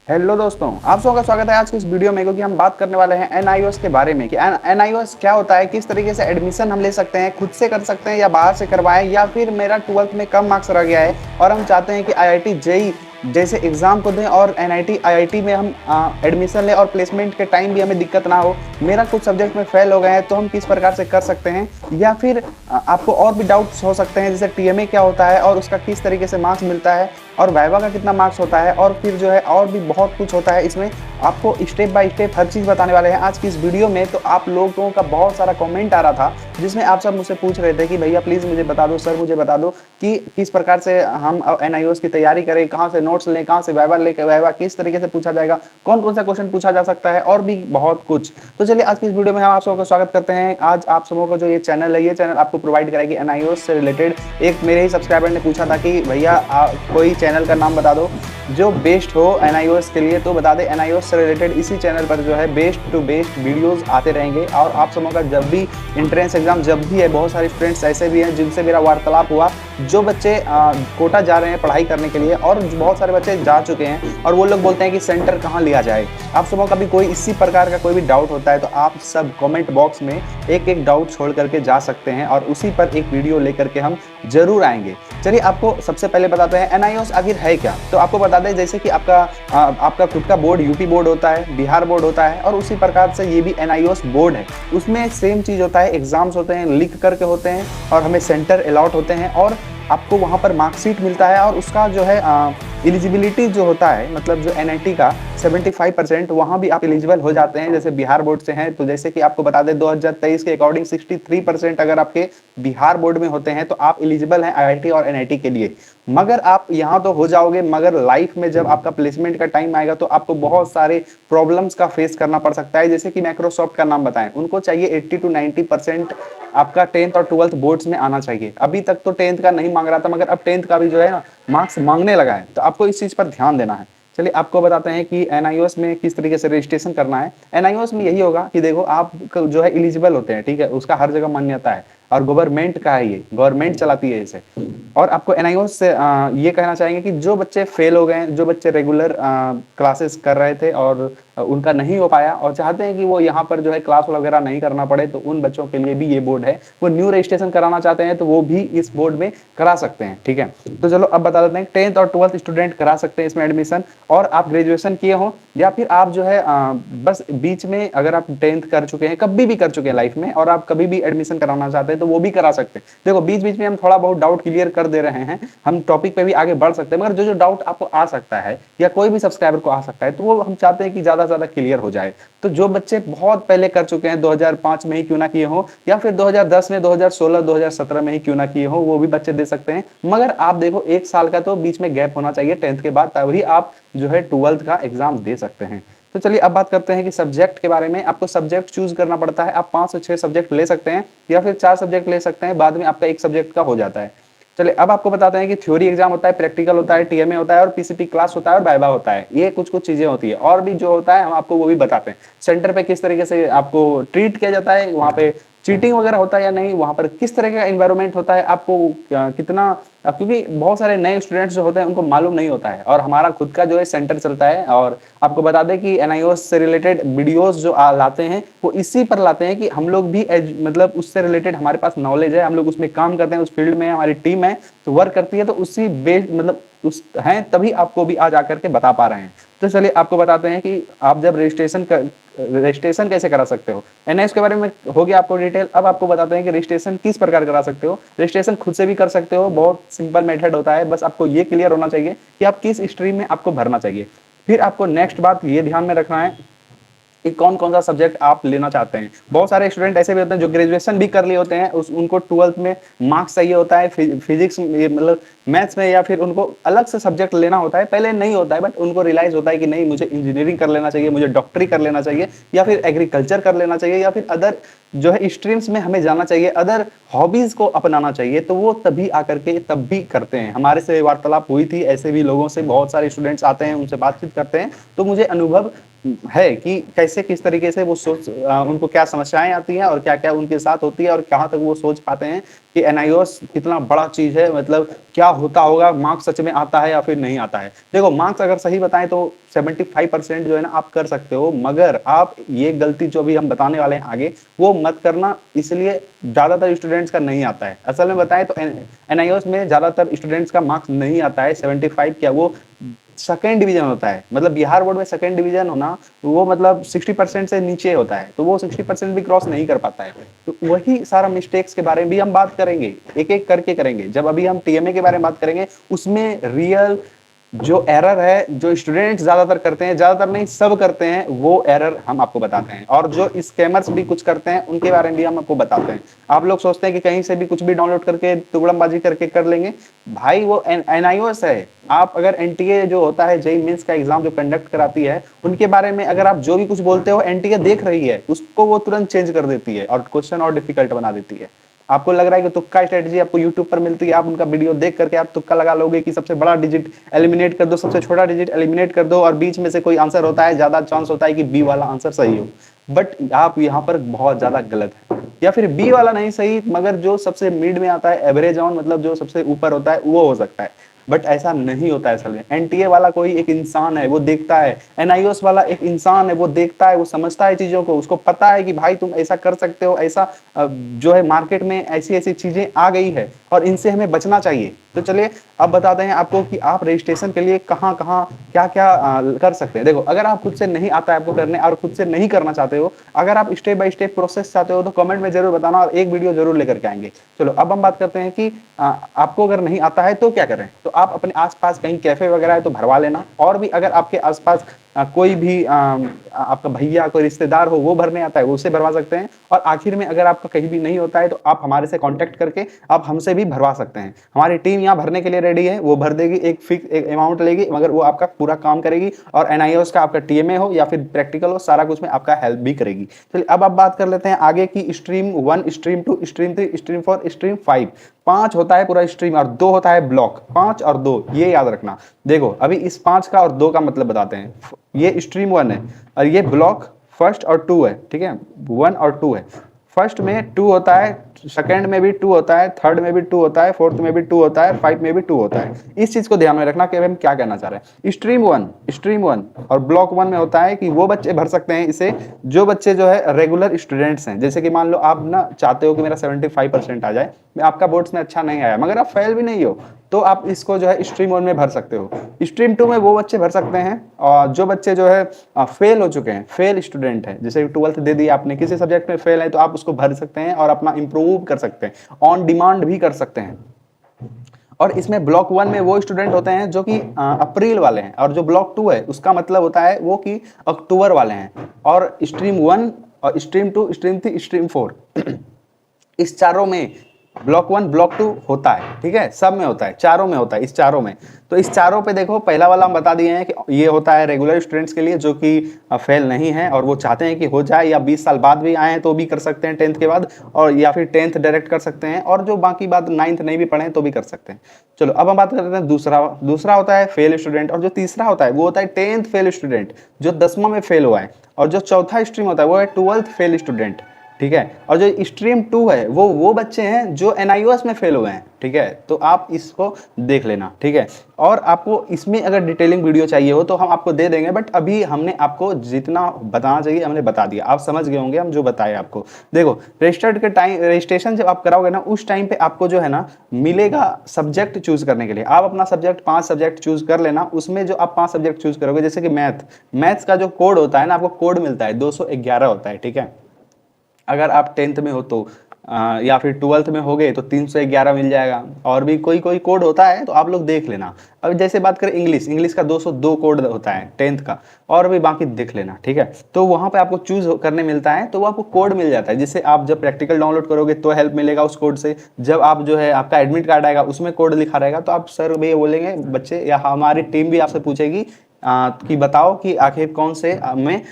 Hello दोस्तों, आप सबका स्वागत है आज की इस वीडियो में, क्योंकि हम बात करने वाले हैं एनआईओएस के बारे में कि एनआईओएस क्या होता है, किस तरीके से एडमिशन हम ले सकते हैं, खुद से कर सकते हैं या बाहर से करवाएं, या फिर मेरा 12th में कम मार्क्स रह गया है और हम चाहते हैं कि आईआईटी जेई जैसे एग्जाम को दें और एनआईटी आईआईटी में हम एडमिशन लें और प्लेसमेंट के टाइम भी हमें दिक्कत ना हो। मेरा कुछ सब्जेक्ट में फेल हो गए हैं तो हम किस प्रकार से कर सकते हैं, या फिर आपको और भी डाउट्स हो सकते हैं जैसे टीएमए क्या होता है और उसका किस तरीके से मार्क्स मिलता है और वाइवा का कितना मार्क्स होता है, और फिर जो है और भी बहुत कुछ होता है इसमें। आपको स्टेप बाय स्टेप हर चीज़ बताने वाले हैं आज की इस वीडियो में। तो आप लोगों का बहुत सारा कमेंट आ रहा था जिसमें आप सब मुझसे पूछ रहे थे कि भैया प्लीज़ मुझे बता दो, सर मुझे बता दो कि किस प्रकार से हम एनआईओएस की तैयारी करें, कहाँ से नोट्स लें, कहाँ से वाइवा लेकर वाइवा किस तरीके से पूछा जाएगा, कौन कौन सा क्वेश्चन पूछा जा सकता है और भी बहुत कुछ। तो चलिए आज की इस वीडियो में हम आप सबका स्वागत करते हैं। आज आप सबों का जो ये चैनल है, ये चैनल आपको प्रोवाइड कराएगी एनआईओएस से रिलेटेड। एक मेरे ही सब्सक्राइबर ने पूछा था कि भैया कोई चैनल का नाम बता दो जो बेस्ट हो एनआईओएस के लिए, तो बता दें एनआईओएस से रिलेटेड इसी चैनल पर जो है बेस्ट टू बेस्ट वीडियोस आते रहेंगे। और आप सबों का जब भी एंट्रेंस एग्जाम जब भी है, बहुत सारे स्टूडेंट्स ऐसे भी हैं जिनसे मेरा वार्तालाप हुआ, जो बच्चे कोटा जा रहे हैं पढ़ाई करने के लिए और बहुत सारे बच्चे जा चुके हैं और वो लोग बोलते हैं कि सेंटर कहाँ लिया जाए। आप सबों का भी कोई इसी प्रकार का कोई भी डाउट होता है तो आप सब कमेंट बॉक्स में एक एक डाउट छोड़ करके जा सकते हैं और उसी पर एक वीडियो लेकर के हम जरूर आएंगे। चलिए आपको सबसे पहले बताते हैं एनआईओएस आखिर है क्या। तो आपको बता दें जैसे कि आपका खुद का बोर्ड यूपी बोर्ड होता है, बिहार बोर्ड होता है, और उसी प्रकार से ये भी एनआईओएस बोर्ड है। उसमें सेम चीज़ होता है, एग्जाम्स होते हैं, लिख करके होते हैं और हमें सेंटर अलॉट होते हैं और आपको वहाँ पर मार्कशीट मिलता है और उसका जो है एलिजिबिलिटी जो होता है, मतलब जो एनआईटी का 75% वहाँ भी आप एलिजिबल हो जाते हैं जैसे बिहार बोर्ड से हैं। तो जैसे कि आपको बता दें 2023 के अकॉर्डिंग 63% अगर आपके बिहार बोर्ड में होते हैं तो आप एलिजिबल हैं आईआईटी और एनआईटी के लिए। मगर आप यहाँ तो हो जाओगे, मगर लाइफ में जब आपका प्लेसमेंट का टाइम आएगा तो आपको बहुत सारे प्रॉब्लम्स का फेस करना पड़ सकता है। जैसे कि माइक्रोसॉफ्ट का नाम बताएं, उनको चाहिए 80 to 90% आपका 10th और 12th बोर्ड्स में आना चाहिए। अभी तक तो 10th का नहीं मांग रहा था, मगर अब 10th का भी जो है ना मार्क्स मांगने लगा है, तो आपको इस चीज़ पर ध्यान देना है। चलिए आपको बताते हैं कि एनआईओएस में किस तरीके से रजिस्ट्रेशन करना है। एनआईओएस में यही होगा कि देखो आप जो है एलिजिबल होते हैं, ठीक है, उसका हर जगह मान्यता है और गवर्नमेंट का है, ये गवर्नमेंट चलाती है इसे। और आपको एनआईओएस से ये कहना चाहेंगे कि जो बच्चे फेल हो गए, जो बच्चे रेगुलर क्लासेस कर रहे थे और उनका नहीं हो पाया और चाहते हैं कि वो यहाँ पर जो है क्लास वगैरह नहीं करना पड़े, तो उन बच्चों के लिए भी ये बोर्ड है। वो न्यू रजिस्ट्रेशन कराना चाहते हैं तो वो भी इस बोर्ड में करा सकते हैं, ठीक है। तो चलो अब बता देते हैं 10th और 12th स्टूडेंट करा सकते हैं इसमें एडमिशन। और आप ग्रेजुएशन किए हो या फिर आप जो है बस बीच में अगर आप 10th कर चुके हैं, कभी भी कर चुके हैं लाइफ में, और आप कभी भी एडमिशन कराना चाहते हैं तो वो भी करा सकते हैं। देखो बीच बीच में हम थोड़ा बहुत डाउट क्लियर कर दे रहे हैं, हम टॉपिक पे भी आगे बढ़ सकते हैं, मगर जो जो डाउट आपको आ सकता है या कोई भी सब्सक्राइबर को आ सकता है तो वो हम चाहते हैं कि ज्यादा से ज्यादा क्लियर हो जाए। तो जो बच्चे बहुत पहले कर चुके हैं, 2005 में ही क्यों ना किए हो, या फिर 2010 में, 2016 2017 में ही क्यों ना किए हो, वो भी बच्चे दे सकते हैं। मगर आप देखो 1 साल का तो बीच में गैप होना चाहिए 10th के बाद, तभी आप जो है 12th का एग्जाम दे सकते हैं। तो चलिए अब बात करते हैं कि सब्जेक्ट के बारे में। आपको सब्जेक्ट चूज करना पड़ता है, आप 5 से 6 सब्जेक्ट ले सकते हैं या फिर 4 सब्जेक्ट ले सकते हैं, बाद में आपका एक सब्जेक्ट का हो जाता है। चलिए अब आपको बताते हैं कि थ्योरी एग्जाम होता है, प्रैक्टिकल होता है, टीएमए होता है और पीसीटी क्लास होता है और वाइवा होता है। ये कुछ कुछ चीजें होती है, और भी जो होता है हम आपको वो भी बताते हैं। सेंटर पे किस तरीके से आपको ट्रीट किया जाता है, वहाँ पे चीटिंग वगैरह होता है या नहीं, वहाँ पर किस तरह का एनवायरनमेंट होता है, आपको कितना, क्योंकि बहुत सारे नए स्टूडेंट्स जो होते हैं उनको मालूम नहीं होता है, और हमारा खुद का जो है सेंटर चलता है। और आपको बता दें कि एनआईओएस से रिलेटेड वीडियोस जो लाते हैं वो इसी पर लाते हैं कि हम लोग भी मतलब उससे रिलेटेड हमारे पास नॉलेज है, हम लोग उसमें काम करते हैं, उस फील्ड में हमारी टीम है तो वर्क करती है, तो उसी बेस मतलब उस हैं तभी आपको भी आज आकर के बता पा रहे हैं। तो चलिए आपको बताते हैं कि आप जब रजिस्ट्रेशन कैसे करा सकते हो। एनआईओएस के बारे में हो गया आपको डिटेल। अब आपको बताते हैं कि रजिस्ट्रेशन किस प्रकार करा सकते हो। रजिस्ट्रेशन खुद से भी कर सकते हो, बहुत सिंपल मेथड होता है, बस आपको ये क्लियर होना चाहिए कि आप किस स्ट्रीम में आपको भरना चाहिए। फिर आपको नेक्स्ट बात ये ध्यान में रखना है कि कौन कौन सा सब्जेक्ट आप लेना चाहते हैं। बहुत सारे स्टूडेंट ऐसे भी होते हैं जो ग्रेजुएशन भी कर लिए होते हैं, उनको 12th में मार्क्स चाहिए होता है फिजिक्स मतलब मैथ्स में, या फिर उनको अलग से सब्जेक्ट लेना होता है। पहले नहीं होता है बट उनको रियलाइज होता है कि नहीं मुझे इंजीनियरिंग कर लेना चाहिए, मुझे डॉक्टरी कर लेना चाहिए, या फिर एग्रीकल्चर कर लेना चाहिए, या फिर अदर जो है स्ट्रीम्स में हमें जाना चाहिए, अदर हॉबीज को अपनाना चाहिए। तो वो तभी आकर के तब भी करते हैं। हमारे से वार्तालाप हुई थी, ऐसे भी लोगों से बहुत सारे स्टूडेंट्स आते हैं, उनसे बातचीत करते हैं, तो मुझे अनुभव है कि कैसे किस तरीके से वो सोच उनको क्या समस्याएं आती हैं और क्या क्या उनके साथ होती है और कहाँ तक वो सोच पाते हैं कि एनआईओएस कितना बड़ा चीज है, मतलब क्या होता होगा, मार्क्स सच में आता है या फिर नहीं आता है। देखो मार्क्स अगर सही बताएं तो 75% जो है ना आप कर सकते हो, मगर आप ये गलती जो अभी हम बताने वाले हैं आगे वो मत करना, इसलिए ज्यादातर स्टूडेंट्स का नहीं आता है। असल में बताएं तो एनआईओएस में ज्यादातर स्टूडेंट्स का मार्क्स नहीं आता है 75, क्या वो सेकेंड डिवीजन होता है। मतलब बिहार बोर्ड में सेकेंड डिवीजन होना वो मतलब 60% से नीचे होता है, तो वो 60% भी क्रॉस नहीं कर पाता है। तो वही सारा मिस्टेक्स के बारे में भी हम बात करेंगे, एक एक करके करेंगे। जब अभी हम टीएमए के बारे में बात करेंगे उसमें रियल जो एरर है जो स्टूडेंट ज्यादातर करते हैं, ज्यादातर नहीं सब करते हैं, वो एरर हम आपको बताते हैं। और जो स्कैमर्स भी कुछ करते हैं उनके बारे में भी हम आपको बताते हैं। आप लोग सोचते हैं कि कहीं से भी कुछ भी डाउनलोड करके तुगड़मबाजी करके कर लेंगे, भाई वो एनआईओएस है। आप अगर एनटीए जो होता है जेईई मेंस का एग्जाम जो कंडक्ट कराती है उनके बारे में अगर आप जो भी कुछ बोलते हो एनटीए देख रही है, उसको वो तुरंत चेंज कर देती है और क्वेश्चन और डिफिकल्ट बना देती है। आपको लग रहा है कि तुक्का स्ट्रेटजी आपको यूट्यूब पर मिलती है, आप उनका वीडियो देख करके आप तुक्का लगा लोगे कि सबसे बड़ा डिजिट एलिमिनेट कर दो, सबसे छोटा डिजिट एलिमिनेट कर दो, और बीच में से कोई आंसर होता है, ज्यादा चांस होता है कि बी वाला आंसर सही हो। बट आप यहाँ पर बहुत ज्यादा गलत है, या फिर बी वाला नहीं सही मगर जो सबसे मिड में आता है, एवरेज ऑन मतलब जो सबसे ऊपर होता है वो हो सकता है। बट ऐसा नहीं होता है। असल में एनटीए वाला कोई एक इंसान है, वो देखता है। एनआईओएस वाला एक इंसान है, वो देखता है, वो समझता है चीजों को, उसको पता है कि भाई तुम ऐसा कर सकते हो, ऐसा जो है मार्केट में ऐसी ऐसी चीजें आ गई है और इनसे हमें बचना चाहिए। तो चलिए अब बताते हैं आपको कि आप रजिस्ट्रेशन के लिए कहाँ कहाँ क्या क्या कर सकते हैं। देखो अगर आप खुद से नहीं आता है आपको करने और खुद से नहीं करना चाहते हो, अगर आप स्टेप बाय स्टेप प्रोसेस चाहते हो तो कमेंट में जरूर बताना और एक वीडियो जरूर लेकर के आएंगे। चलो अब हम बात करते हैं कि आपको अगर नहीं आता है तो क्या करें। तो आप अपने आसपास कहीं कैफे वगैरह है तो भरवा लेना, और भी अगर आपके आसपास कोई भी आपका भैया कोई रिश्तेदार हो वो भरने आता है वो उसे भरवा सकते हैं। और आखिर में अगर आपका कहीं भी नहीं होता है तो आप हमारे से कांटेक्ट करके आप हमसे भी भरवा सकते हैं। हमारी टीम यहाँ भरने के लिए रेडी है, वो भर देगी, एक फिक्स एक अमाउंट लेगी मगर वो आपका पूरा काम करेगी, और एनआईओएस का आपका टीएमए हो या फिर प्रैक्टिकल हो सारा कुछ में आपका हेल्प भी करेगी। चलिए अब आप बात कर लेते हैं आगे की stream 1, stream 2, stream 3, stream 4, stream 5। 5 होता है पूरा स्ट्रीम और 2 होता है ब्लॉक। 5 और 2 ये याद रखना। देखो अभी इस 5 का और 2 का मतलब बताते हैं। ये स्ट्रीम 1 है और ये ब्लॉक फर्स्ट और 2 है, ठीक है, 1 और 2 है। फर्स्ट में 2 होता है, सेकंड में भी 2 होता है, थर्ड में भी 2 होता है, फोर्थ में भी 2 होता है, 5 में भी 2 होता है। इस चीज को ध्यान में रखना कि हम क्या कहना चाह रहे हैं। स्ट्रीम 1 और ब्लॉक 1 में होता है कि वो बच्चे भर सकते हैं इसे जो बच्चे जो है रेगुलर स्टूडेंट्स हैं। जैसे कि मान लो आप ना चाहते हो कि मेरा 75% आ जाए, आपका बोर्ड्स में अच्छा नहीं आया मगर आप फेल भी नहीं हो, तो आप इसको जो है स्ट्रीम 1 में भर सकते हो। स्ट्रीम 2 में वो बच्चे भर सकते हैं और जो बच्चे जो है फेल हो चुके हैं, फेल स्टूडेंट है, जैसे 12th दे दी आपने, किसी सब्जेक्ट में फेल है तो आप उसको भर सकते हैं और अपना इंप्रूव कर सकते हैं, ऑन डिमांड भी कर सकते हैं। और इसमें ब्लॉक 1 में वो स्टूडेंट होते हैं जो कि अप्रैल वाले हैं, और जो ब्लॉक 2 है उसका मतलब होता है वो कि अक्टूबर वाले हैं। और स्ट्रीम 1 और स्ट्रीम 2, स्ट्रीम 3, स्ट्रीम 4 इस चारों में ब्लॉक 1 ब्लॉक 2 होता है, ठीक है, सब में होता है, चारों में होता है, इस चारों में। तो इस चारों पे देखो पहला वाला हम बता दिए हैं कि ये होता है रेगुलर स्टूडेंट्स के लिए जो कि फेल नहीं है और वो चाहते हैं कि हो जाए, या 20 साल बाद भी आए तो भी कर सकते हैं 10th के बाद, और या फिर 10th डायरेक्ट कर सकते हैं, और जो बाकी बात 9th नहीं भी पढ़े तो भी कर सकते हैं। चलो अब हम बात करते हैं दूसरा होता है फेल स्टूडेंट, और जो तीसरा होता है वो होता है 10th फेल स्टूडेंट जो 10वां में फेल हुआ है, और जो चौथा स्ट्रीम होता है वो है 12th फेल स्टूडेंट, ठीक है। और जो स्ट्रीम 2 है वो बच्चे हैं जो एनआईओएस में फेल हुए हैं, ठीक है। तो आप इसको देख लेना, ठीक है। और आपको इसमें अगर डिटेलिंग वीडियो चाहिए हो तो हम आपको दे देंगे, बट अभी हमने आपको जितना बताना चाहिए हमने बता दिया, आप समझ गए होंगे हम जो बताए आपको। देखो रजिस्टर्ड के टाइम, रजिस्ट्रेशन जब आप कराओगे ना उस टाइम पे आपको जो है ना मिलेगा सब्जेक्ट चूज करने के लिए। आप अपना सब्जेक्ट 5 सब्जेक्ट चूज कर लेना, उसमें जो आप 5 सब्जेक्ट चूज करोगे, जैसे कि मैथ्स का जो कोड होता है ना, आपको कोड मिलता है 211 होता है, ठीक है। अगर आप 10th में हो तो या फिर 12th में हो गए तो 311 मिल जाएगा, और भी कोई कोई कोड होता है तो आप लोग देख लेना। अब जैसे बात करें इंग्लिश का 202 कोड होता है 10th का, और भी बाकी देख लेना, ठीक है। तो वहां पे आपको चूज करने मिलता है, तो वो आपको कोड मिल जाता है, जिससे आप जब प्रैक्टिकल डाउनलोड करोगे तो हेल्प मिलेगा उस कोड से। जब आप जो है आपका एडमिट कार्ड आएगा उसमें कोड लिखा रहेगा, तो आप सर भैया बोलेंगे बच्चे, या हमारी टीम भी आपसे पूछेगी कि बताओ कि आखिर कौन से में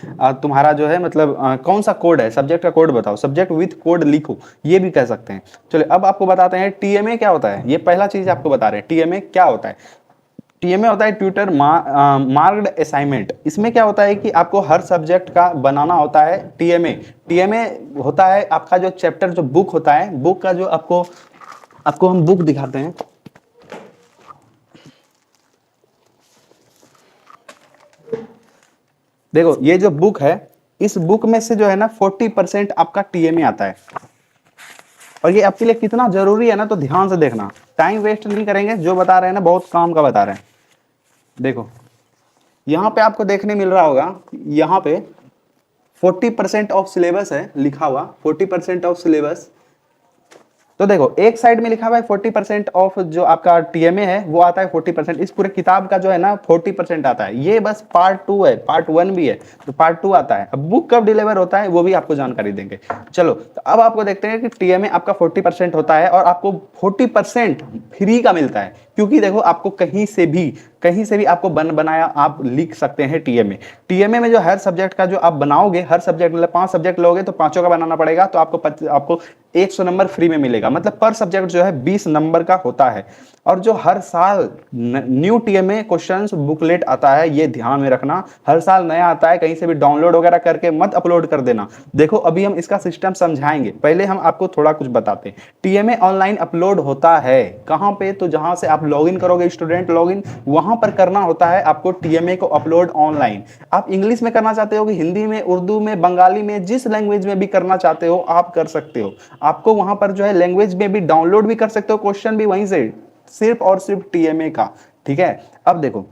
तुम्हारा जो है मतलब कौन सा कोड है, सब्जेक्ट का कोड बताओ, सब्जेक्ट विथ कोड लिखो, ये भी कह सकते हैं। चलिए अब आपको बताते हैं टीएमए क्या होता है। ये पहला चीज आपको बता रहे हैं टीएमए क्या होता है। टीएमए होता है ट्यूटर मार्क्ड असाइनमेंट। इसमें क्या होता है कि आपको हर सब्जेक्ट का बनाना होता है टीएमए। टीएमए होता है आपका जो चैप्टर, जो बुक होता है, बुक का जो आपको आपको हम बुक दिखाते हैं। देखो ये जो बुक है, इस बुक में से जो है ना 40% आपका टीएमए आता है। और ये आपके लिए कितना जरूरी है ना, तो ध्यान से देखना, टाइम वेस्ट नहीं करेंगे, जो बता रहे हैं ना बहुत काम का बता रहे हैं। देखो यहाँ पे आपको देखने मिल रहा होगा, यहाँ पे 40% ऑफ सिलेबस है लिखा हुआ, 40% ऑफ सिलेबस। तो देखो एक साइड में लिखा हुआ है 40% ऑफ जो आपका टीएमए है वो आता है 40%। इस पूरे किताब का जो है ना 40% आता है। ये बस पार्ट 2 है, पार्ट 1 भी है, तो पार्ट 2 आता है। अब बुक कब डिलीवर होता है वो भी आपको जानकारी देंगे। चलो तो अब आपको देखते हैं कि टीएमए आपका 40% होता है और आपको 40% फ्री का मिलता है। क्योंकि देखो आपको कहीं से भी आपको बनाया आप लिख सकते हैं टीएमए। टीएमए में जो हर सब्जेक्ट का जो आप बनाओगे, हर सब्जेक्ट मतलब 5 सब्जेक्ट लोगे तो पांचों का बनाना पड़ेगा, तो आपको 100 नंबर फ्री में मिलेगा। मतलब पर सब्जेक्ट जो है 20 नंबर का होता है। और जो हर साल न्यू टीएमए क्वेश्चंस बुकलेट आता है, ये ध्यान में रखना, हर साल नया आता है, कहीं से भी डाउनलोड वगैरह करके मत अपलोड कर देना। देखो अभी हम इसका सिस्टम समझाएंगे, पहले हम आपको थोड़ा कुछ बताते हैं। टीएमए ऑनलाइन अपलोड होता है कहां पे, तो जहां से आप लॉगिन करोगे, स्टूडेंट लॉगिन, वहां पर करना होता है आपको टीएमए को अपलोड ऑनलाइन। आप इंग्लिश में करना चाहते हो कि हिंदी में, उर्दू में, बंगाली में, जिस लैंग्वेज में भी करना चाहते हो आप कर सकते हो। आपको वहां पर जो है लैंग्वेज में भी डाउनलोड भी कर सकते हो, क्वेश्चन भी वहीं से, सिर्फ और सिर्फ टीएमए का। ठीक है, अब देखो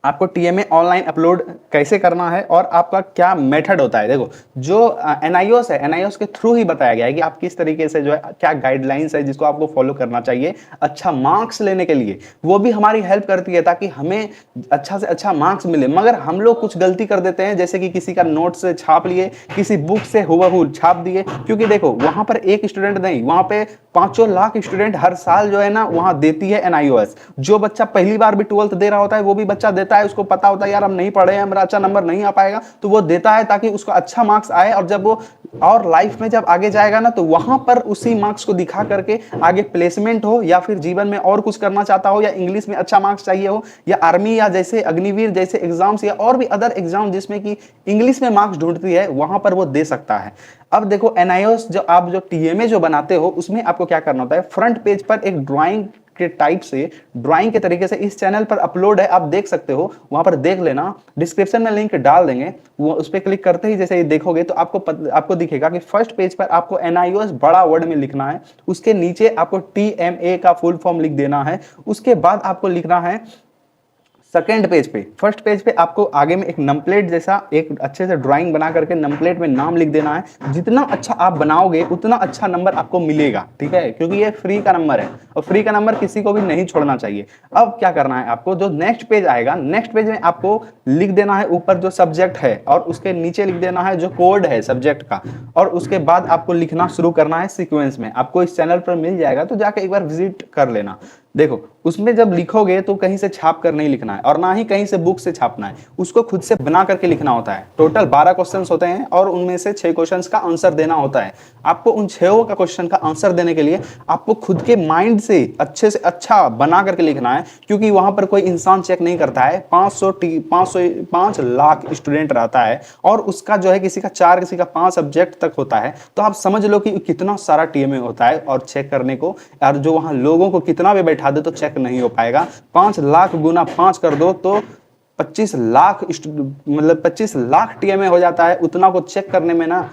आपको टीएमए ऑनलाइन अपलोड कैसे करना है और आपका क्या मेथड होता है। देखो जो एनआईओएस है, एनआईओएस के थ्रू ही बताया गया है कि आप किस तरीके से जो है, क्या गाइडलाइंस है जिसको आपको फॉलो करना चाहिए अच्छा मार्क्स लेने के लिए। वो भी हमारी हेल्प करती है ताकि हमें अच्छा से अच्छा मार्क्स मिले। मगर हम लोग कुछ गलती कर देते हैं, जैसे कि किसी का नोट से छाप लिए, किसी बुक से हुबहू छाप दिए। क्योंकि देखो वहां पर एक स्टूडेंट नहीं, वहां पे 5 लाख स्टूडेंट हर साल जो है ना वहां देती है एनआईओएस। जो बच्चा पहली बार भी 12th दे रहा होता है वो भी बच्चा देता है, उसको पता होता है यार हम नहीं पढ़े हैं, हमारा अच्छा नंबर नहीं आ पाएगा, तो वो देता है ताकि उसको अच्छा मार्क्स आए। और जब वो और लाइफ में जब आगे जाएगा ना, तो वहां पर उसी मार्क्स को दिखा करके आगे प्लेसमेंट हो, या फिर जीवन में और कुछ करना चाहता हो, या इंग्लिश में अच्छा मार्क्स चाहिए हो, या आर्मी या जैसे अग्निवीर जैसे एग्जाम्स, या और भी अदर एग्जाम जिसमें कि इंग्लिश में मार्क्स ढूंढती है, वहां पर वो दे सकता है। अब देखो एनआईओएस जो आप जो टीएमए जो बनाते हो, उसमें आपको क्या करना होता है, फ्रंट पेज पर एक ड्राइंग के टाइप से, ड्राइंग के तरीके से इस चैनल पर अपलोड है, आप देख सकते हो, वहां पर देख लेना, डिस्क्रिप्शन में लिंक डाल देंगे। वो उस पर क्लिक करते ही जैसे ये देखोगे तो आपको दिखेगा कि फर्स्ट पेज पर आपको एनआईओएस बड़ा वर्ड में लिखना है, उसके नीचे आपको टीएमए का फुल फॉर्म लिख देना है, उसके बाद आपको लिखना है सेकेंड पेज पे। फर्स्ट पेज पे आपको आगे में एक नमप्लेट जैसा एक अच्छे से ड्राइंग बना करके नमप्लेट में नाम लिख देना है। जितना अच्छा आप बनाओगे उतना अच्छा नंबर आपको मिलेगा, ठीक है, क्योंकि ये फ्री का नंबर है और फ्री का नंबर किसी को भी नहीं छोड़ना चाहिए। अब क्या करना है आपको, जो नेक्स्ट पेज आएगा, नेक्स्ट पेज में आपको लिख देना है ऊपर जो सब्जेक्ट है, और उसके नीचे लिख देना है जो कोड है सब्जेक्ट का, और उसके बाद आपको लिखना शुरू करना है सीक्वेंस में। आपको इस चैनल पर मिल जाएगा, तो जाके एक बार विजिट कर लेना। देखो उसमें जब लिखोगे तो कहीं से छाप कर नहीं लिखना है, और ना ही कहीं से बुक से छापना है, उसको खुद से बना करके लिखना होता है। टोटल 12 क्वेश्चंस होते हैं और उनमें से 6 क्वेश्चंस का आंसर देना होता है। आपको उन 6 का क्वेश्चन का आंसर देने के लिए आपको खुद के माइंड से अच्छे से अच्छा बना करके लिखना है, क्योंकि वहां पर कोई इंसान चेक नहीं करता है। 5 लाख स्टूडेंट रहता है और उसका जो है किसी का 4 किसी का 5 सब्जेक्ट तक होता है, तो आप समझ लो कि कितना सारा टीएमए होता है। और चेक करने को, और जो वहां लोगों को कितना भी बैठा दे तो चेक नहीं हो पाएगा। 5 लाख गुना 5 कर दो तो 25 लाख, मतलब 25 लाख टीएमए हो जाता है। उतना को चेक करने में ना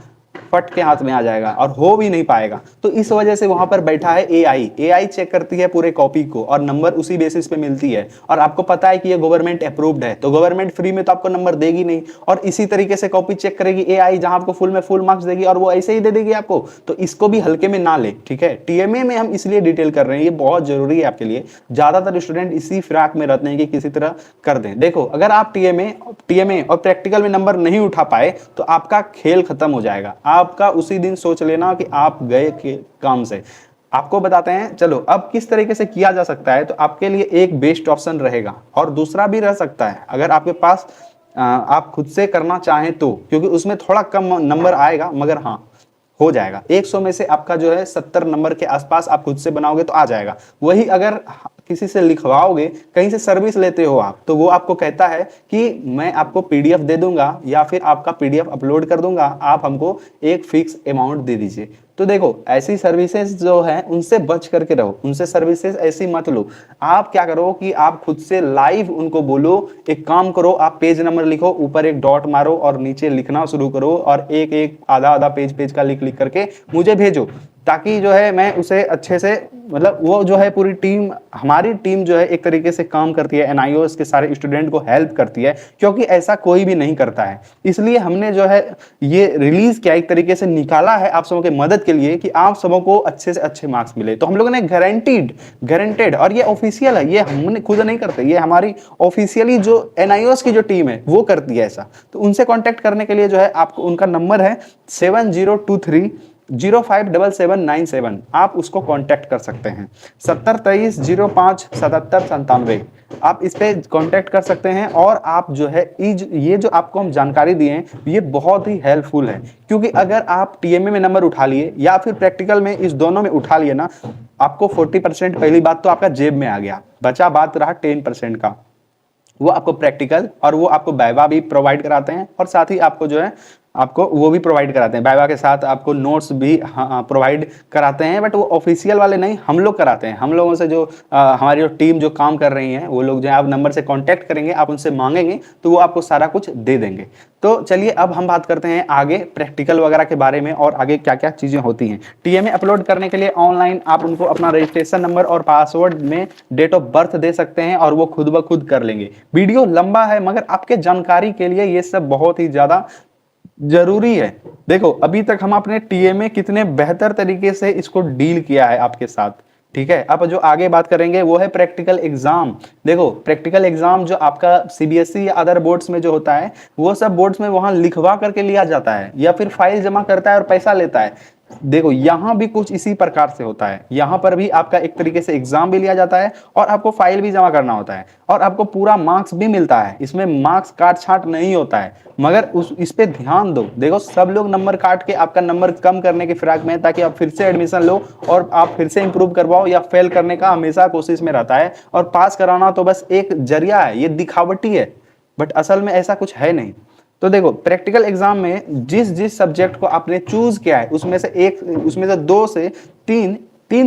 फट के हाथ में आ जाएगा और हो भी नहीं पाएगा। तो इस वजह से वहां पर बैठा है एआई चेक करती है पूरे कॉपी को और नंबर उसी बेसिस पे मिलती है। और आपको पता है कि ये गवर्नमेंट अप्रूव्ड है, तो गवर्नमेंट फ्री में तो आपको नंबर देगी नहीं, और इसी तरीके से कॉपी चेक करेगी एआई, जहां आपको फुल में फुल मार्क्स देगी और वो ऐसे ही दे देगी आपको। तो इसको भी हल्के में ना ले, ठीक है। टीएमए में हम इसलिए डिटेल कर रहे हैं, ये बहुत जरूरी है आपके लिए। ज्यादातर स्टूडेंट इसी फिराक में रहते हैं कि किसी तरह कर दें। देखो अगर आप टीएमए और प्रैक्टिकल में नंबर नहीं उठा पाए तो आपका खेल खत्म हो जाएगा। आपका उसी दिन सोच लेना कि आप गए काम से। आपको बताते हैं चलो अब किस तरीके से किया जा सकता है। तो आपके लिए एक बेस्ट ऑप्शन रहेगा और दूसरा भी रह सकता है, अगर आपके पास आप खुद से करना चाहें तो, क्योंकि उसमें थोड़ा कम नंबर आएगा, मगर हाँ हो जाएगा। 100 में से आपका जो है 70 नंबर के आसपास आप खुद से बनाओगे तो आ जाएगा। वही अगर किसी से लिखवाओगे, कहीं से सर्विस लेते हो आप, तो वो आपको कहता है कि मैं आपको पीडीएफ दे दूंगा या फिर आपका पीडीएफ अपलोड कर दूंगा, आप हमको एक फिक्स अमाउंट दे दीजिए। तो देखो ऐसी सर्विसेज जो है उनसे बच करके रहो, उनसे सर्विसेज ऐसी मत लो। आप क्या करो कि आप खुद से लाइव उनको बोलो, एक काम करो, आप पेज नंबर लिखो, ऊपर एक डॉट मारो और नीचे लिखना शुरू करो और एक एक आधा आधा पेज पेज का लिख लिख करके मुझे भेजो, ताकि जो है मैं उसे अच्छे से, मतलब वो जो है पूरी टीम, हमारी टीम जो है एक तरीके से काम करती है, एनआईओएस के सारे स्टूडेंट को हेल्प करती है, क्योंकि ऐसा कोई भी नहीं करता है। इसलिए हमने जो है ये रिलीज किया, एक तरीके से निकाला है आप सबों के मदद के लिए कि आप सबों को अच्छे से अच्छे मार्क्स मिले। तो हम लोगों ने गारंटेड, और ये ऑफिशियल है, ये हमने खुद नहीं करते, ये हमारी ऑफिशियली जो एनआईओएस की जो टीम है वो करती है ऐसा। तो उनसे कॉन्टेक्ट करने के लिए जो है आपको उनका नंबर है 7023057797, आप उसको कांटेक्ट कर सकते हैं। 7023057797, आप इस पे कांटेक्ट कर सकते हैं। और आप जो है ये जो आपको हम जानकारी दिए हैं ये बहुत ही हेल्पफुल है, क्योंकि अगर आप टीएमए में नंबर उठा लिए या फिर प्रैक्टिकल में, इस दोनों में उठा लिए ना, आपको 40% पहली बात तो आपका जेब में आ गया, बचा बात रहा 10% का। वो आपको प्रैक्टिकल और वो आपको वाइवा भी प्रोवाइड कराते हैं, और साथ ही आपको जो है आपको वो भी प्रोवाइड कराते हैं, वाइवा के साथ आपको नोट्स भी प्रोवाइड कराते हैं। बट वो ऑफिशियल वाले नहीं, हम लोग कराते हैं। हम लोगों से जो हमारी जो टीम जो काम कर रही है वो लोग जो है, आप नंबर से कांटेक्ट करेंगे, आप उनसे मांगेंगे तो वो आपको सारा कुछ दे देंगे। तो चलिए अब हम बात करते हैं आगे प्रैक्टिकल वगैरह के बारे में और आगे क्या क्या चीजें होती हैं। टीएमए अपलोड करने के लिए ऑनलाइन आप उनको अपना रजिस्ट्रेशन नंबर और पासवर्ड में डेट ऑफ बर्थ दे सकते हैं और वो खुद ब खुद कर लेंगे। वीडियो लंबा है मगर आपके जानकारी के लिए ये सब बहुत ही ज्यादा जरूरी है। देखो अभी तक हम अपने टीएमए कितने बेहतर तरीके से इसको डील किया है आपके साथ, ठीक है। अब जो आगे बात करेंगे वो है प्रैक्टिकल एग्जाम। देखो प्रैक्टिकल एग्जाम जो आपका सीबीएसई या अदर बोर्ड्स में जो होता है, वो सब बोर्ड्स में वहां लिखवा करके लिया जाता है या फिर फाइल जमा करता है और पैसा लेता है। देखो यहां भी कुछ इसी प्रकार से होता है, यहां पर भी आपका एक तरीके से एग्जाम भी लिया जाता है और आपको फाइल भी जमा करना होता है और आपको पूरा मार्क्स भी मिलता है। इसमें मार्क्स काट छाट नहीं होता है, मगर इस पे ध्यान दो। देखो सब लोग नंबर काट के आपका नंबर कम करने की फिराक में, ताकि आप फिर से एडमिशन लो और आप फिर से इंप्रूव करवाओ, या फेल करने का हमेशा कोशिश में रहता है, और पास कराना तो बस एक जरिया है, ये दिखावटी है, बट असल में ऐसा कुछ है नहीं। तो देखो प्रैक्टिकल एग्जाम में जिस जिस सब्जेक्ट को आपने चूज किया है उसमें से दो से तीन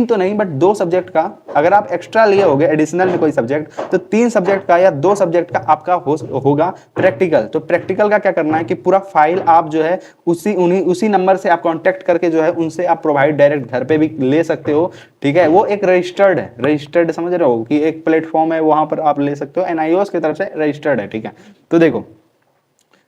तो नहीं बट दो सब्जेक्ट का, अगर आप एक्स्ट्रा लिए होगे एडिशनल में कोई सब्जेक्ट, तो 3 सब्जेक्ट का या 2 सब्जेक्ट का आपका होगा प्रैक्टिकल। तो प्रैक्टिकल का क्या करना है कि पूरा फाइल आप जो है उसी नंबर से आप कांटेक्ट करके जो है उनसे आप प्रोवाइड डायरेक्ट घर पे भी ले सकते हो, ठीक है। वो एक रजिस्टर्ड समझ रहे हो कि एक प्लेटफॉर्म है, वहां पर आप ले सकते हो, एनआईओएस की तरफ से रजिस्टर्ड है, ठीक है। तो देखो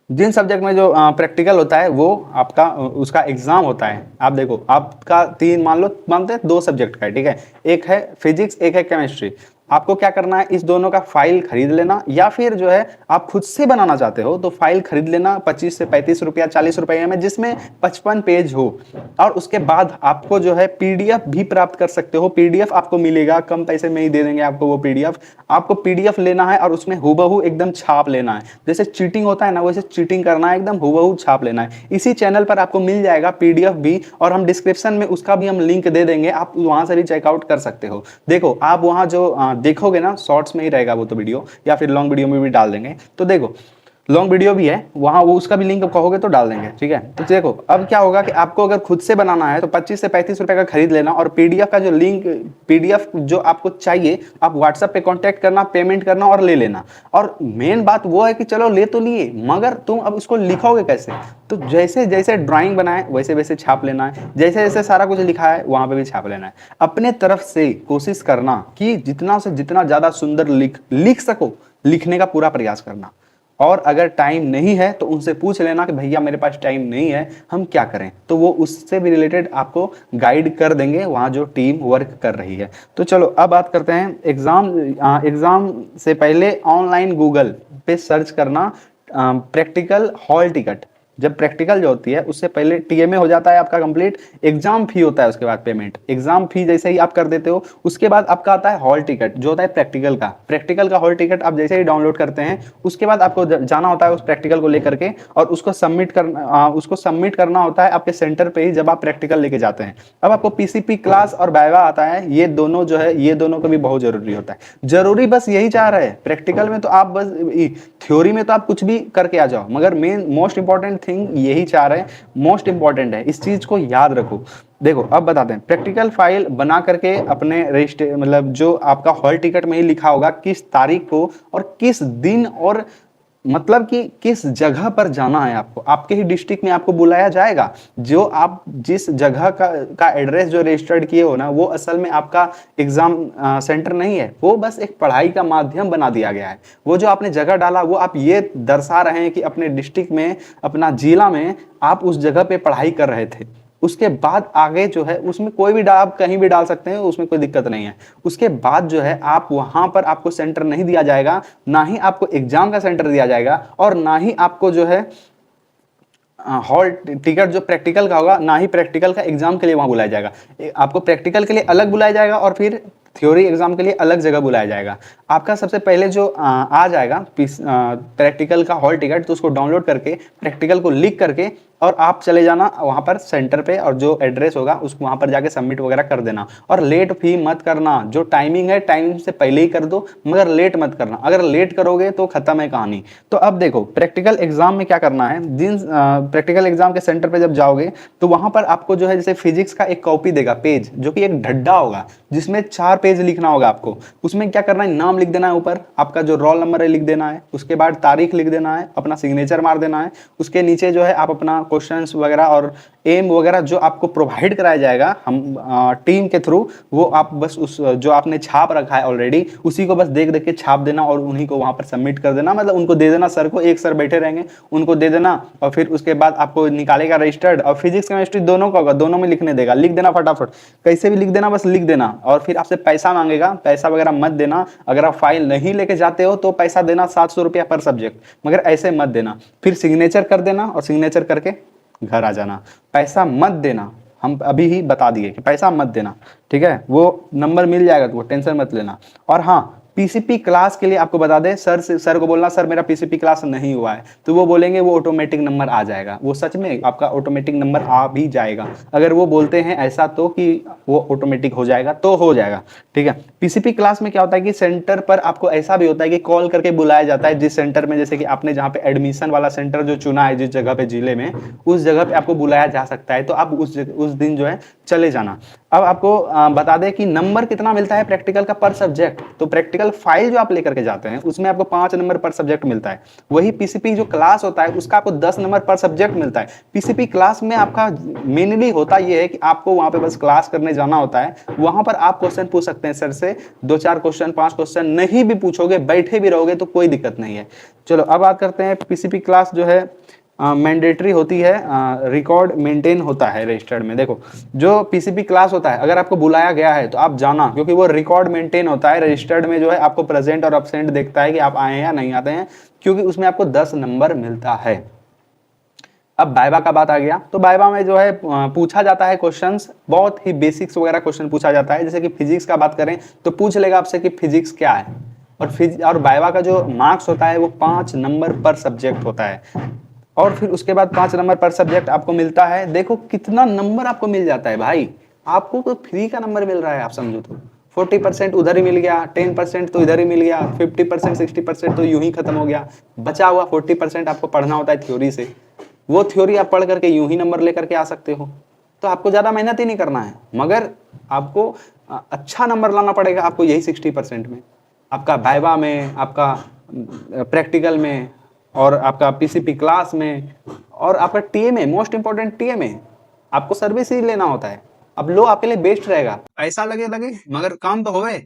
जिन सब्जेक्ट में जो प्रैक्टिकल होता है वो आपका उसका एग्जाम होता है। आप देखो आपका मानते हैं 2 सब्जेक्ट का है, ठीक है, एक है फिजिक्स एक है केमिस्ट्री। आपको क्या करना है, इस दोनों का फाइल खरीद लेना, या फिर जो है आप खुद से बनाना चाहते हो तो फाइल खरीद लेना 25 से 35 रुपया 40 रुपये में, जिसमें 55 पेज हो। और उसके बाद आपको जो है पीडीएफ भी प्राप्त कर सकते हो, पीडीएफ आपको मिलेगा, कम पैसे में ही दे देंगे आपको वो पीडीएफ। आपको पीडीएफ लेना है और उसमें हूबहू एकदम छाप लेना है, जैसे चीटिंग होता है ना वैसे चीटिंग करना है, एकदम हूबहू छाप लेना है। इसी चैनल पर आपको मिल जाएगा पीडीएफ भी, और हम डिस्क्रिप्शन में उसका भी हम लिंक दे देंगे, आप वहां से भी चेकआउट कर सकते हो। देखो आप वहां जो देखोगे ना, शॉर्ट्स में ही रहेगा वो तो वीडियो, या फिर लॉन्ग वीडियो में भी डाल देंगे। तो देखो लॉन्ग वीडियो भी है वहां, वो उसका भी लिंक कहोगे तो डाल देंगे, ठीक है। तो देखो अब क्या होगा कि आपको अगर खुद से बनाना है तो 25 से 35 रुपए का खरीद लेना, और पीडीएफ का जो लिंक, पीडीएफ जो आपको चाहिए आप व्हाट्सएप पे कांटेक्ट करना, पेमेंट करना और ले लेना। और मेन बात वो है कि चलो ले तो लिए, मगर तुम अब इसको लिखोगे कैसे? तो जैसे जैसे ड्राइंग बनाए वैसे वैसे छाप लेना है, जैसे जैसे सारा कुछ लिखा है वहां पे भी छाप लेना है। अपने तरफ से कोशिश करना कि जितना से जितना ज्यादा सुंदर लिख सको, लिखने का पूरा प्रयास करना। और अगर टाइम नहीं है तो उनसे पूछ लेना कि भैया मेरे पास टाइम नहीं है, हम क्या करें, तो वो उससे भी रिलेटेड आपको गाइड कर देंगे, वहाँ जो टीम वर्क कर रही है। तो चलो अब बात करते हैं एग्जाम से पहले ऑनलाइन गूगल पे सर्च करना प्रैक्टिकल हॉल टिकट। जब प्रैक्टिकल जो होती है उससे पहले टीएमए हो जाता है आपका कंप्लीट, एग्जाम फी होता है उसके बाद पेमेंट, एग्जाम फी जैसे ही आप कर देते हो उसके बाद आपका आता है हॉल टिकट जो होता है प्रैक्टिकल का हॉल टिकट आप जैसे ही डाउनलोड करते हैं उसके बाद आपको जाना होता है उस प्रैक्टिकल को लेकर के और उसको सबमिट करना होता है आपके सेंटर पे ही जब आप प्रैक्टिकल लेके जाते हैं। अब आपको पीसीपी क्लास और वाइवा आता है, ये दोनों जो है ये दोनों को भी बहुत जरूरी होता है। जरूरी बस यही चाह रहे हैं, प्रैक्टिकल में तो आप बस थ्योरी में तो आप कुछ भी करके आ जाओ, मगर मेन मोस्ट इंपॉर्टेंट थिंग यही चाह रहे हैं, मोस्ट इंपॉर्टेंट है, इस चीज को याद रखो। देखो अब बताते हैं, प्रैक्टिकल फाइल बना करके अपने रजिस्टर मतलब जो आपका हॉल टिकट में ही लिखा होगा किस तारीख को और किस दिन और मतलब कि किस जगह पर जाना है आपको, आपके ही डिस्ट्रिक्ट में आपको बुलाया जाएगा। जो आप जिस जगह का एड्रेस जो रजिस्टर्ड किए हो ना वो असल में आपका एग्जाम सेंटर नहीं है, वो बस एक पढ़ाई का माध्यम बना दिया गया है। वो जो आपने जगह डाला वो आप ये दर्शा रहे हैं कि अपने डिस्ट्रिक्ट में अपना जिला में आप उस जगह पे पढ़ाई कर रहे थे। उसके बाद आगे जो है उसमें कोई भी आप कहीं भी डाल सकते हैं, उसमें कोई दिक्कत नहीं है। उसके बाद जो है आप वहां पर आपको सेंटर नहीं दिया जाएगा, ना ही आपको एग्जाम का सेंटर दिया जाएगा और ना ही आपको जो है हॉल टिकट जो प्रैक्टिकल का होगा ना ही प्रैक्टिकल का एग्जाम के लिए वहां बुलाया जाएगा। आपको प्रैक्टिकल के लिए अलग बुलाया जाएगा और फिर थ्योरी एग्जाम के लिए अलग जगह बुलाया जाएगा। आपका सबसे पहले जो आ जाएगा प्रैक्टिकल का हॉल टिकट, तो उसको डाउनलोड करके प्रैक्टिकल को लिख करके और आप चले जाना वहां पर सेंटर पे और जो एड्रेस होगा उसको वहां पर जाके सबमिट वगैरह कर देना। और लेट फी मत करना, जो टाइमिंग है टाइमिंग से पहले ही कर दो, मगर लेट मत करना, अगर लेट करोगे तो खत्म है कहानी। तो अब देखो प्रैक्टिकल एग्जाम में क्या करना है, जिन प्रैक्टिकल एग्जाम के सेंटर पे जब जाओगे तो वहां पर आपको जो है जैसे फिजिक्स का एक कॉपी देगा, पेज जो कि एक ढड्डा होगा जिसमें 4 पेज लिखना होगा आपको। उसमें क्या करना है, नाम लिख देना है ऊपर, आपका जो रोल नंबर है लिख देना है, उसके बाद तारीख लिख देना है, अपना सिग्नेचर मार देना है। उसके नीचे जो है आप अपना क्वेश्चंस वगैरह और एम वगैरह जो आपको प्रोवाइड कराया जाएगा हम टीम के थ्रू, वो आप बस उस जो आपने छाप रखा है ऑलरेडी उसी को बस देख देख के छाप देना और उन्हीं को वहां पर सबमिट कर देना। मतलब उनको दे देना सर को, एक सर बैठे रहेंगे उनको दे देना और फिर उसके बाद आपको निकालेगा रजिस्टर्ड और फिजिक्स केमिस्ट्री दोनों का होगा, दोनों में लिखने देगा, लिख देना फटाफट, कैसे भी लिख देना, बस लिख देना। और फिर आपसे पैसा मांगेगा, पैसा वगैरह मत देना। अगर आप फाइल नहीं लेके जाते हो तो पैसा देना 700 रुपया पर सब्जेक्ट, मगर ऐसे मत देना। फिर सिग्नेचर कर देना और सिग्नेचर करके घर आ जाना, पैसा मत देना। हम अभी ही बता दिए कि पैसा मत देना, ठीक है। वो नंबर मिल जाएगा तो टेंशन मत लेना। और हाँ, पीसीपी क्लास के लिए आपको बता दें, सर को बोलना सर मेरा पीसीपी क्लास नहीं हुआ है, तो वो बोलेंगे वो ऑटोमेटिक नंबर आ जाएगा। वो सच में आपका ऑटोमेटिक नंबर आ भी जाएगा, अगर वो बोलते हैं ऐसा तो कि वो ऑटोमेटिक हो जाएगा तो हो जाएगा, ठीक है। पीसीपी क्लास में क्या होता है कि सेंटर पर आपको ऐसा भी होता है कि कॉल करके बुलाया जाता है जिस सेंटर में, जैसे कि आपने जहाँ पे एडमिशन वाला सेंटर जो चुना है जिस जगह पे जिले में, उस जगह पे आपको बुलाया जा सकता है, तो आप उस दिन जो है चले जाना। अब आपको बता दें कि नंबर कितना मिलता है प्रैक्टिकल का पर सब्जेक्ट। तो प्रैक्टिकल फाइल जो आप लेकर के जाते हैं उसमें आपको 5 नंबर पर सब्जेक्ट मिलता है। वही पीसीपी जो क्लास होता है उसका आपको 10 नंबर पर सब्जेक्ट मिलता है। पीसीपी क्लास में आपका मेनली होता यह है कि आपको वहां पे बस क्लास करने जाना होता है, वहां पर आप क्वेश्चन पूछ सकते हैं सर से, 2-4 क्वेश्चन 5 क्वेश्चन, नहीं भी पूछोगे बैठे भी रहोगे तो कोई दिक्कत नहीं है। चलो अब बात करते हैं, पीसीपी क्लास जो है मैंडेटरी होती है, रिकॉर्ड मेंटेन होता है रजिस्टर्ड में। देखो जो पीसीपी क्लास होता है अगर आपको बुलाया गया है तो आप जाना, क्योंकि वो रिकॉर्ड मेंटेन होता है रजिस्टर्ड में, जो है आपको प्रेजेंट और अब्सेंट देखता है कि आप आए हैं या नहीं आते हैं, क्योंकि उसमें आपको 10 नंबर मिलता है। अब वाइवा का बात आ गया, तो वाइवा में जो है पूछा जाता है क्वेश्चंस, बहुत ही बेसिक्स वगैरह क्वेश्चन पूछा जाता है। जैसे कि फिजिक्स का बात करें तो पूछ लेगा आपसे कि फिजिक्स क्या है, और वाइवा का जो मार्क्स होता है वो 5 नंबर पर सब्जेक्ट होता है। और फिर उसके बाद 5 नंबर पर सब्जेक्ट आपको मिलता है। देखो कितना नंबर आपको मिल जाता है भाई, आपको तो फ्री का नंबर मिल रहा है, आप समझो तो 40% उधर ही मिल गया, 10% तो इधर ही मिल गया, 50% 60% तो यूं ही खत्म हो गया। बचा हुआ 40% आपको पढ़ना होता है थ्योरी से, वो थ्योरी आप पढ़ करके यूं ही नंबर लेकर के आ सकते हो। तो आपको ज्यादा मेहनत ही नहीं करना है, मगर आपको अच्छा नंबर लाना पड़ेगा आपको यही 60% में, आपका वाइवा में, आपका प्रैक्टिकल में, और आपका पीसीपी क्लास में, और आपका टीएमए, मोस्ट इंपॉर्टेंट टीएमए, आपको सर्विस ही लेना होता है। अब लो आपके लिए बेस्ट रहेगा, पैसा लगे लगे मगर काम तो होवे।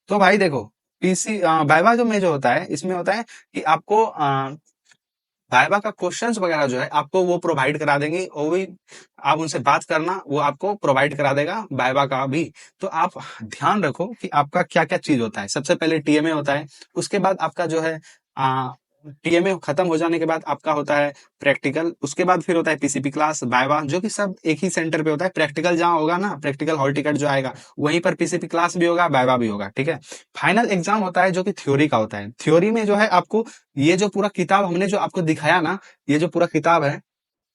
तो भाई देखो पीसी वाइवा जो में जो होता है इसमें होता है कि आपको वाइवा का क्वेश्चंस वगैरह जो है आपको वो प्रोवाइड करा देंगे, और भी आप उनसे बात करना, वो आपको प्रोवाइड करा देगा वाइवा का भी। तो आप ध्यान रखो कि आपका क्या क्या चीज होता है। सबसे पहले टीएमए होता है, उसके बाद आपका जो है टीएमए खत्म हो जाने के बाद आपका होता है प्रैक्टिकल, उसके बाद फिर होता है पीसीपी क्लास, वाइवा, जो कि सब एक ही सेंटर पे होता है। प्रैक्टिकल जहाँ होगा ना, प्रैक्टिकल हॉल टिकट जो आएगा, वहीं पर पीसीपी क्लास भी होगा, वाइवा भी होगा, ठीक है। फाइनल एग्जाम होता है जो कि थ्योरी का होता है। थ्योरी में जो है आपको ये जो पूरा किताब हमने जो आपको दिखाया ना, ये जो पूरा किताब है,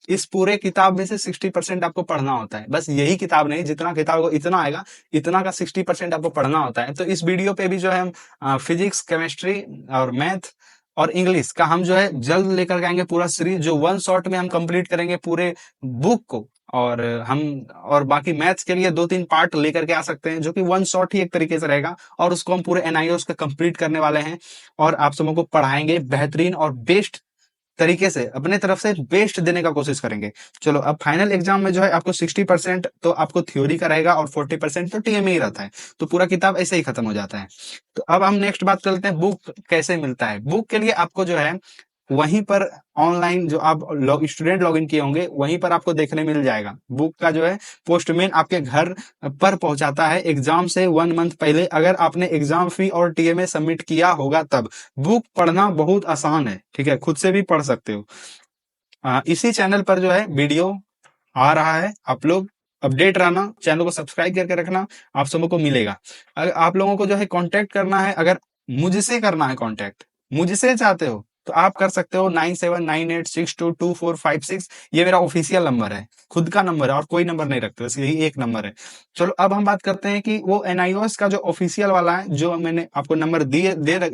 इस पूरे किताब में से 60% आपको पढ़ना होता है। बस यही किताब नहीं, जितना किताब को इतना आएगा, इतना का 60% आपको पढ़ना होता है। तो इस वीडियो पे भी जो है हम फिजिक्स, केमिस्ट्री और मैथ और इंग्लिश का हम जो है जल्द लेकर के आएंगे पूरा सीरीज, जो वन शॉट में हम कंप्लीट करेंगे पूरे बुक को। और हम और बाकी मैथ्स के लिए 2-3 पार्ट लेकर के आ सकते हैं, जो कि वन शॉट ही एक तरीके से रहेगा, और उसको हम पूरे एनआईओ का कंप्लीट करने वाले हैं और आप सबों को पढ़ाएंगे बेहतरीन और बेस्ट तरीके से, अपने तरफ से बेस्ट देने का कोशिश करेंगे। चलो, अब फाइनल एग्जाम में जो है आपको 60% तो आपको थ्योरी का रहेगा और 40% तो टीएमए ही रहता है। तो पूरा किताब ऐसे ही खत्म हो जाता है। तो अब हम नेक्स्ट बात करते हैं बुक कैसे मिलता है। बुक के लिए आपको जो है वहीं पर ऑनलाइन जो आप स्टूडेंट लॉगिन किए होंगे, वहीं पर आपको देखने मिल जाएगा। बुक का जो है पोस्टमैन आपके घर पर पहुंचाता है एग्जाम से 1 मंथ पहले, अगर आपने एग्जाम फी और टीएमए सबमिट किया होगा तब। बुक पढ़ना बहुत आसान है, ठीक है, खुद से भी पढ़ सकते हो। इसी चैनल पर जो है वीडियो आ रहा है, आप लोग अपडेट रहना, चैनल को सब्सक्राइब करके रखना, आप सबों को मिलेगा। अगर आप लोगों को जो है कांटेक्ट करना है, अगर मुझसे करना है कांटेक्ट, मुझसे चाहते हो तो आप कर सकते हो 9798622456। ये मेरा ऑफिशियल नंबर है, खुद का नंबर है, और कोई नंबर नहीं रखते, बस यही एक नंबर है। चलो, अब हम बात करते हैं कि वो एनआईओएस का जो ऑफिशियल वाला है, जो मैंने आपको नंबर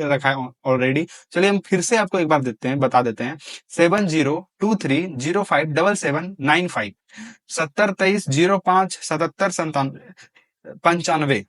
रखा है ऑलरेडी। चलिए हम फिर से आपको एक बार बता देते हैं। 7023057795, 7023057795,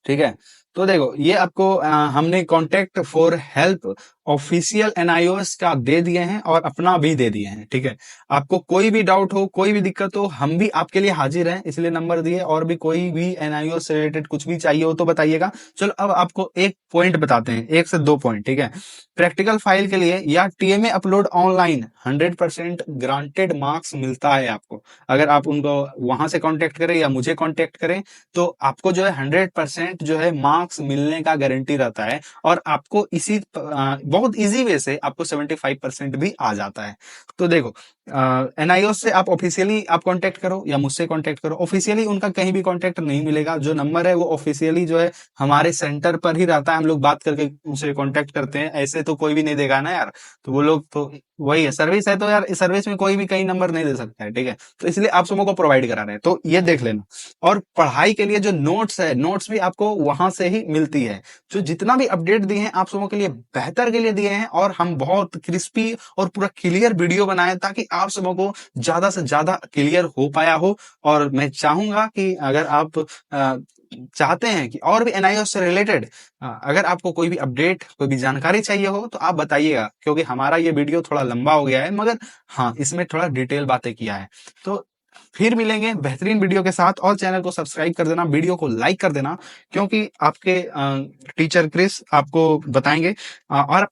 ठीक है। तो देखो, ये आपको हमने contact for help official NIOS का दे दिए हैं और अपना भी दे दिए हैं, ठीक है। आपको कोई भी डाउट हो, कोई भी दिक्कत हो, हम भी आपके लिए हाजिर हैं, इसलिए नंबर दिए। और भी कोई भी एनआईओएस से रिलेटेड कुछ भी चाहिए हो तो बताइएगा। चलो, अब आपको एक पॉइंट बताते हैं, 1 से 2 पॉइंट, ठीक है। प्रैक्टिकल फाइल के लिए या TMA upload online 100% granted marks मिलता है आपको। अगर आप उनको वहां से कांटेक्ट करें या मुझे कांटेक्ट करें, तो आपको जो है 100% जो है मार्क्स मिलने का गारंटी रहता है। और आपको इसी बहुत इजी वे से आपको 75% भी आ जाता है। तो देखो, एनआईओ से आप ऑफिशियली आप कांटेक्ट करो या मुझसे कांटेक्ट करो, ऑफिशियली उनका कहीं भी कांटेक्ट नहीं मिलेगा। जो नंबर है वो ऑफिशियली जो है हमारे सेंटर पर ही रहता है, हम लोग बात करके उनसे कांटेक्ट करते हैं, ऐसे तो कोई भी नहीं देगा ना यार। तो वो लोग तो वही है, सर्विस है, तो यार इस सर्विस में कोई भी कहीं नंबर नहीं दे सकता है, ठीक है। तो इसलिए आप सबों को प्रोवाइड करा रहे हैं, तो ये देख लेना। और पढ़ाई के लिए जो नोट्स है, नोट्स भी आपको वहां से ही मिलती है। जो जितना भी अपडेट दिए हैं आप सबों के लिए बेहतर के लिए दिए हैं, और हम बहुत क्रिस्पी और पूरा क्लियर वीडियो बनाए ताकि आप सबों को ज्यादा से ज्यादा क्लियर हो पाया हो। और मैं चाहूंगा कि अगर आप चाहते हैं कि और भी एनआईओ से रिलेटेड अगर आपको कोई भी अपडेट, कोई भी जानकारी चाहिए हो, तो आप बताइएगा, क्योंकि हमारा ये वीडियो थोड़ा लंबा हो गया है, मगर हाँ, इसमें थोड़ा डिटेल बातें किया है। तो फिर मिलेंगे बेहतरीन वीडियो के साथ, और चैनल को सब्सक्राइब कर देना, वीडियो को लाइक कर देना, क्योंकि आपके टीचर क्रिस आपको बताएंगे। और